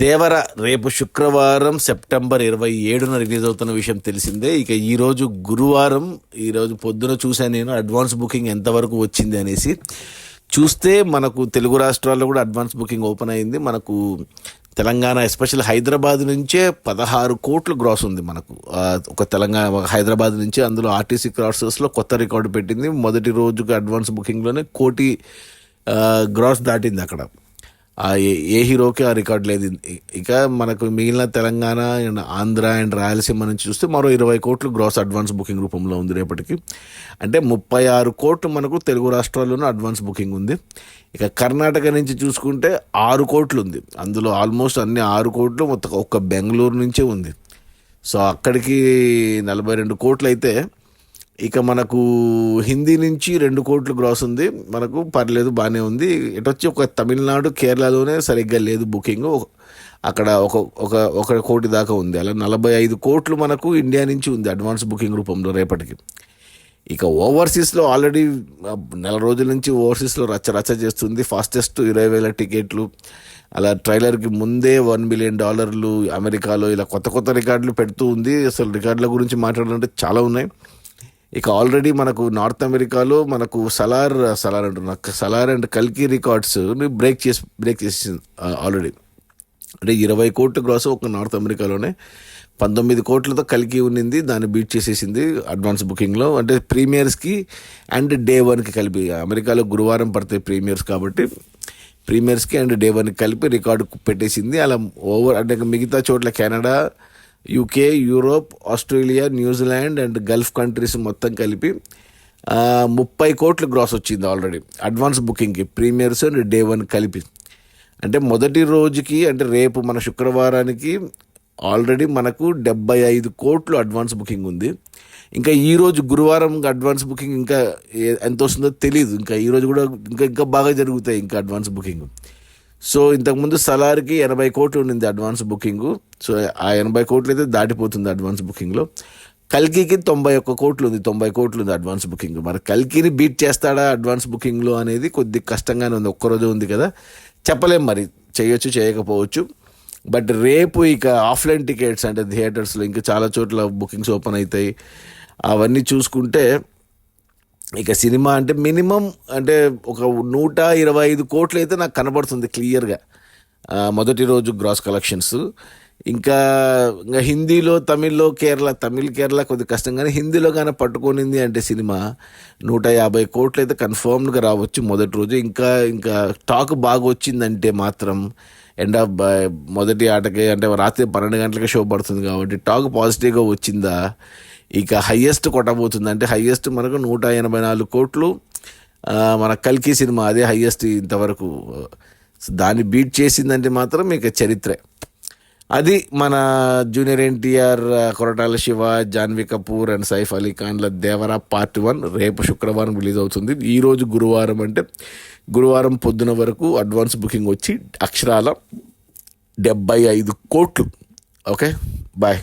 దేవర రేపు శుక్రవారం September 27న release అవుతున్న విషయం తెలిసిందే. ఇక ఈరోజు గురువారం, ఈరోజు పొద్దున చూశాను నేను అడ్వాన్స్ బుకింగ్ ఎంతవరకు వచ్చింది అనేసి. చూస్తే మనకు తెలుగు రాష్ట్రాల్లో కూడా అడ్వాన్స్ బుకింగ్ ఓపెన్ అయింది. మనకు తెలంగాణ ఎస్పెషల్ హైదరాబాద్ నుంచే 16 కోట్లు గ్రాస్ ఉంది మనకు. ఒక తెలంగాణ హైదరాబాద్ నుంచి, అందులో ఆర్టీసీ క్రాసెస్లో కొత్త రికార్డు పెట్టింది. మొదటి రోజుకి అడ్వాన్స్ బుకింగ్లోనే కోటి గ్రాస్ దాటింది అక్కడ. ఏ హీరోకి ఆ రికార్డ్ లేదు. ఇక మనకు మిగిలిన తెలంగాణ అండ్ ఆంధ్ర అండ్ రాయలసీమ నుంచి చూస్తే మరో 20 కోట్లు గ్రాస్ అడ్వాన్స్ బుకింగ్ రూపంలో ఉంది రేపటికి. అంటే 36 కోట్లు మనకు తెలుగు రాష్ట్రాల్లోనూ అడ్వాన్స్ బుకింగ్ ఉంది. ఇక కర్ణాటక నుంచి చూసుకుంటే 6 కోట్లు ఉంది. అందులో ఆల్మోస్ట్ అన్ని 6 కోట్లు మొత్తం ఒక్క బెంగళూరు నుంచే ఉంది. సో అక్కడికి 42 కోట్లు అయితే, ఇక మనకు హిందీ నుంచి 2 కోట్లు గ్రాస్ ఉంది. మనకు పర్లేదు, బాగానే ఉంది. ఇటొచ్చి ఒక తమిళనాడు, కేరళలోనే సరిగ్గా లేదు బుకింగ్. అక్కడ ఒక కోటి దాకా ఉంది. అలా 45 కోట్లు మనకు ఇండియా నుంచి ఉంది అడ్వాన్స్ బుకింగ్ రూపంలో రేపటికి. ఇక ఓవర్సీస్లో ఆల్రెడీ నెల రోజుల నుంచి ఓవర్సీస్లో రచ్చ చేస్తుంది. ఫాస్టెస్ట్ 20,000 టికెట్లు, అలా ట్రైలర్కి ముందే $1 మిలియన్ అమెరికాలో ఇలా కొత్త రికార్డులు పెడుతూ ఉంది. అసలు రికార్డుల గురించి మాట్లాడాలంటే చాలా ఉన్నాయి. ఇక ఆల్రెడీ మనకు నార్త్ అమెరికాలో మనకు సలార్ అండ్ కల్కి రికార్డ్స్ బ్రేక్ చేసింది ఆల్రెడీ. అంటే 20 కోట్లు గ్రాస్ ఒక నార్త్ అమెరికాలోనే. 19 కోట్లతో కల్కి ఉన్నింది, దాన్ని బీట్ చేసేసింది అడ్వాన్స్ బుకింగ్లో. అంటే ప్రీమియర్స్కి అండ్ డే 1కి కలిపి, అమెరికాలో గురువారం పడతాయి ప్రీమియర్స్ కాబట్టి, ప్రీమియర్స్కి అండ్ డే 1కి కలిపి రికార్డు పెట్టేసింది. అలా అంటే మిగతా చోట్ల Canada, UK, Europe, Australia, New Zealand and Gulf countries మొత్తం కలిపి 30 కోట్లు గ్రాస్ వచ్చింది ఆల్రెడీ అడ్వాన్స్ బుకింగ్కి, ప్రీమియర్స్ అండ్ డే 1 కలిపి. అంటే మొదటి రోజుకి, అంటే రేపు మన శుక్రవారానికి ఆల్రెడీ మనకు 75 కోట్లు అడ్వాన్స్ బుకింగ్ ఉంది. ఇంకా ఈరోజు గురువారం అడ్వాన్స్ బుకింగ్ ఇంకా ఎంత వస్తుందో తెలియదు. ఇంకా ఈరోజు కూడా ఇంకా బాగా జరుగుతాయి ఇంకా అడ్వాన్స్ బుకింగ్. సో ఇంతకుముందు సలార్కి 80 కోట్లు ఉండింది అడ్వాన్స్ బుకింగు. సో ఆ 80 కోట్లు అయితే దాటిపోతుంది అడ్వాన్స్ బుకింగ్లో. కల్కికి 91 కోట్లు ఉంది, 90 కోట్లు ఉంది అడ్వాన్స్ బుకింగ్. మరి కల్కిని బీట్ చేస్తాడా అడ్వాన్స్ బుకింగ్లో అనేది కొద్ది కష్టంగానే ఉంది. ఒక్కరోజు ఉంది కదా, చెప్పలేం మరి, చేయొచ్చు చేయకపోవచ్చు. బట్ రేపు ఇక ఆఫ్లైన్ టికెట్స్ అంటే థియేటర్స్లో ఇంకా చాలా చోట్ల బుకింగ్స్ ఓపెన్ అవుతాయి. అవన్నీ చూసుకుంటే ఇక సినిమా అంటే మినిమం అంటే ఒక 125 కోట్లు అయితే నాకు కనబడుతుంది క్లియర్గా మొదటి రోజు గ్రాస్ కలెక్షన్స్. ఇంకా హిందీలో, కేరళ కొద్ది కష్టం, కానీ హిందీలో కానీ పట్టుకొనింది అంటే సినిమా 150 కోట్లు అయితే కన్ఫర్మ్డ్గా రావచ్చు మొదటి రోజు. ఇంకా టాక్ బాగా వచ్చిందంటే మాత్రం మొదటి ఆటకి, అంటే రాత్రి 12 గంటలకే షో పడుతుంది కాబట్టి టాక్ పాజిటివ్గా వచ్చిందా, ఇక హయ్యెస్ట్ కొట్టబోతుంది. అంటే హయ్యెస్ట్ మనకు 184 కోట్లు మన కల్కి సినిమా, అదే హయ్యెస్ట్ ఇంతవరకు. దాన్ని బీట్ చేసిందంటే మాత్రం ఇక చరిత్రే. అది మన జూనియర్ ఎన్టీఆర్, కొరటాల శివ, జాన్వీ కపూర్ అండ్ సైఫ్ అలీ ఖాన్ల దేవర పార్ట్ 1 రేపు శుక్రవారం రిలీజ్ అవుతుంది. ఈరోజు గురువారం, అంటే గురువారం పొద్దున వరకు అడ్వాన్స్ బుకింగ్ వచ్చి అక్షరాల 75 కోట్లు. Okay, bye.